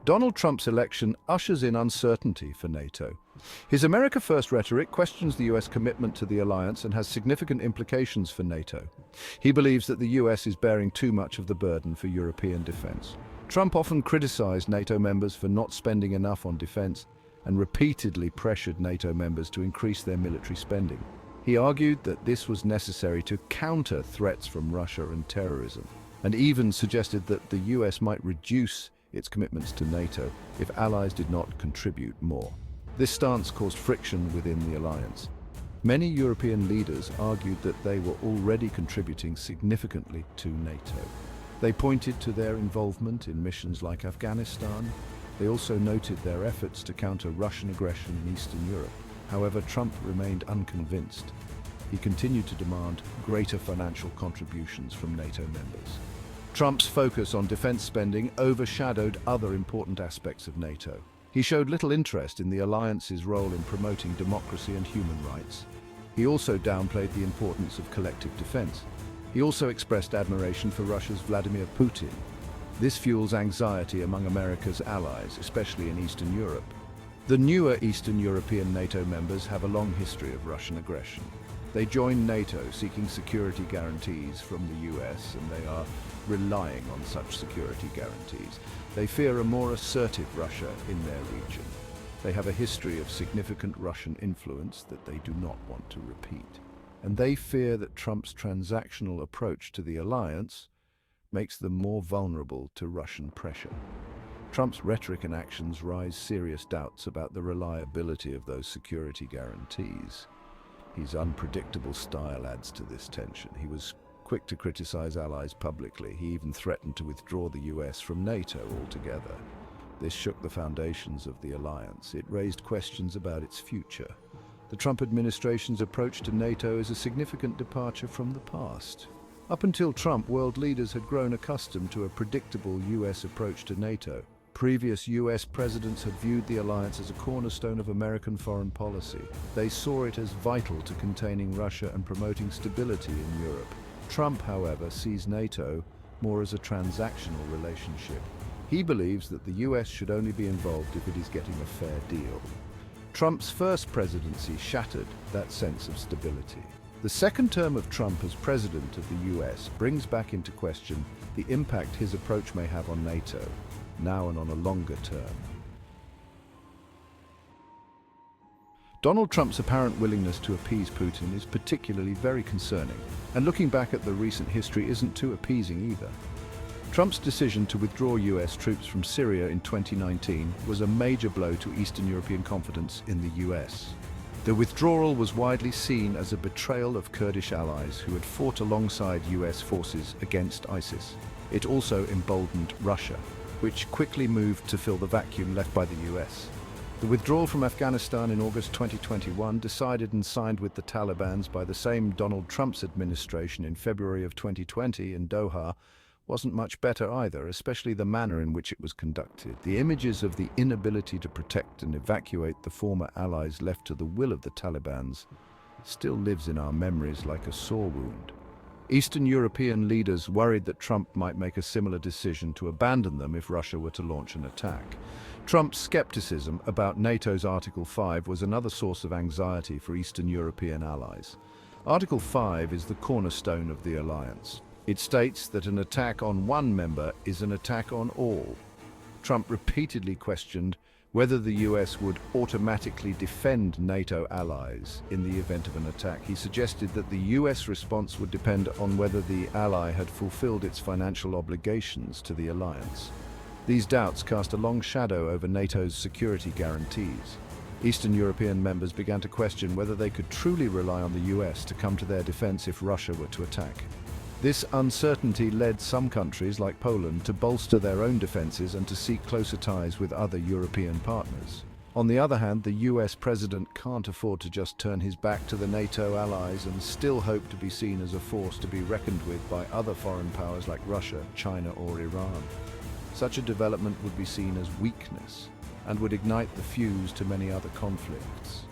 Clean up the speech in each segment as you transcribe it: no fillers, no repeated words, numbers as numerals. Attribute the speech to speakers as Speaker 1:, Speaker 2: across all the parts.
Speaker 1: Donald Trump's election ushers in uncertainty for NATO. His America First rhetoric questions the US commitment to the alliance and has significant implications for NATO. He believes that the US is bearing too much of the burden for European defense. Trump often criticized NATO members for not spending enough on defense and repeatedly pressured NATO members to increase their military spending. He argued that this was necessary to counter threats from Russia and terrorism, and even suggested that the US might reduce its commitments to NATO if allies did not contribute more. This stance caused friction within the alliance. Many European leaders argued that they were already contributing significantly to NATO. They pointed to their involvement in missions like Afghanistan. They also noted their efforts to counter Russian aggression in Eastern Europe. However, Trump remained unconvinced. He continued to demand greater financial contributions from NATO members. Trump's focus on defense spending overshadowed other important aspects of NATO. He showed little interest in the alliance's role in promoting democracy and human rights. He also downplayed the importance of collective defense. He also expressed admiration for Russia's Vladimir Putin. This fuels anxiety among America's allies, especially in Eastern Europe. The newer Eastern European NATO members have a long history of Russian aggression. They joined NATO seeking security guarantees from the US, and they are relying on such security guarantees. They fear a more assertive Russia in their region. They have a history of significant Russian influence that they do not want to repeat. And they fear that Trump's transactional approach to the alliance makes them more vulnerable to Russian pressure. Trump's rhetoric and actions raise serious doubts about the reliability of those security guarantees. His unpredictable style adds to this tension. He was quick to criticize allies publicly. He even threatened to withdraw the US from NATO altogether. This shook the foundations of the alliance. It raised questions about its future. The Trump administration's approach to NATO is a significant departure from the past. Up until Trump, world leaders had grown accustomed to a predictable US approach to NATO. Previous US presidents had viewed the alliance as a cornerstone of American foreign policy. They saw it as vital to containing Russia and promoting stability in Europe. Trump, however, sees NATO more as a transactional relationship. He believes that the US should only be involved if it is getting a fair deal. Trump's first presidency shattered that sense of stability. The second term of Trump as president of the US brings back into question the impact his approach may have on NATO, now and on a longer term. Donald Trump's apparent willingness to appease Putin is particularly very concerning, and looking back at the recent history isn't too appeasing either. Trump's decision to withdraw US troops from Syria in 2019 was a major blow to Eastern European confidence in the US. The withdrawal was widely seen as a betrayal of Kurdish allies who had fought alongside US forces against ISIS. It also emboldened Russia, which quickly moved to fill the vacuum left by the US. The withdrawal from Afghanistan in August 2021, decided and signed with the Taliban by the same Donald Trump's administration in February of 2020 in Doha, wasn't much better either, especially the manner in which it was conducted. The images of the inability to protect and evacuate the former allies left to the will of the Taliban still lives in our memories like a sore wound. Eastern European leaders worried that Trump might make a similar decision to abandon them if Russia were to launch an attack. Trump's skepticism about NATO's Article 5 was another source of anxiety for Eastern European allies. Article 5 is the cornerstone of the alliance. It states that an attack on one member is an attack on all. Trump repeatedly questioned whether the US would automatically defend NATO allies in the event of an attack. He suggested that the US response would depend on whether the ally had fulfilled its financial obligations to the alliance. These doubts cast a long shadow over NATO's security guarantees. Eastern European members began to question whether they could truly rely on the US to come to their defense if Russia were to attack. This uncertainty led some countries, like Poland, to bolster their own defenses and to seek closer ties with other European partners. On the other hand, the US president can't afford to just turn his back to the NATO allies and still hope to be seen as a force to be reckoned with by other foreign powers like Russia, China, or Iran. Such a development would be seen as weakness and would ignite the fuse to many other conflicts.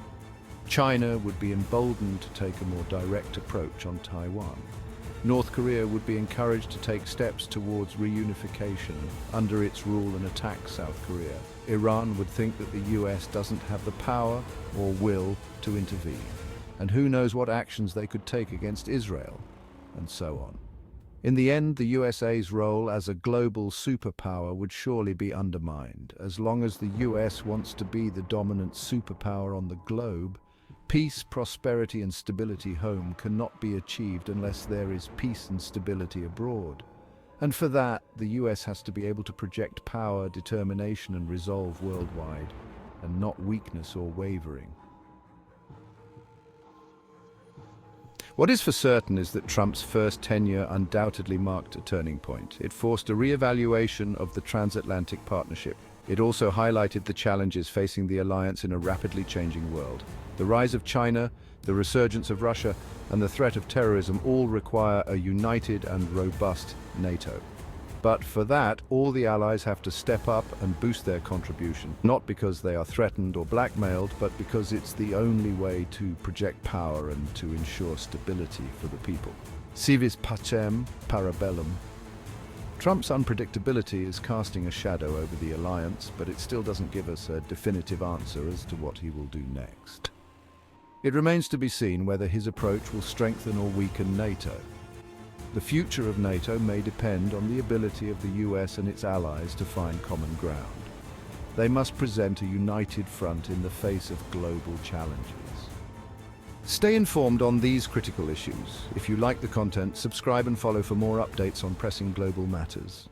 Speaker 1: China would be emboldened to take a more direct approach on Taiwan. North Korea would be encouraged to take steps towards reunification under its rule and attack South Korea. Iran would think that the US doesn't have the power or will to intervene. And who knows what actions they could take against Israel, and so on. In the end, the USA's role as a global superpower would surely be undermined. As long as the US wants to be the dominant superpower on the globe, peace, prosperity and stability home cannot be achieved unless there is peace and stability abroad. And for that, the US has to be able to project power, determination and resolve worldwide, and not weakness or wavering. What is for certain is that Trump's first tenure undoubtedly marked a turning point. It forced a re-evaluation of the transatlantic partnership. It also highlighted the challenges facing the alliance in a rapidly changing world. The rise of China, the resurgence of Russia, and the threat of terrorism all require a united and robust NATO. But for that, all the allies have to step up and boost their contribution, not because they are threatened or blackmailed, but because it's the only way to project power and to ensure stability for the people. Si vis pacem, para bellum. Trump's unpredictability is casting a shadow over the alliance, but it still doesn't give us a definitive answer as to what he will do next. It remains to be seen whether his approach will strengthen or weaken NATO. The future of NATO may depend on the ability of the US and its allies to find common ground. They must present a united front in the face of global challenges. Stay informed on these critical issues. If you like the content, subscribe and follow for more updates on pressing global matters.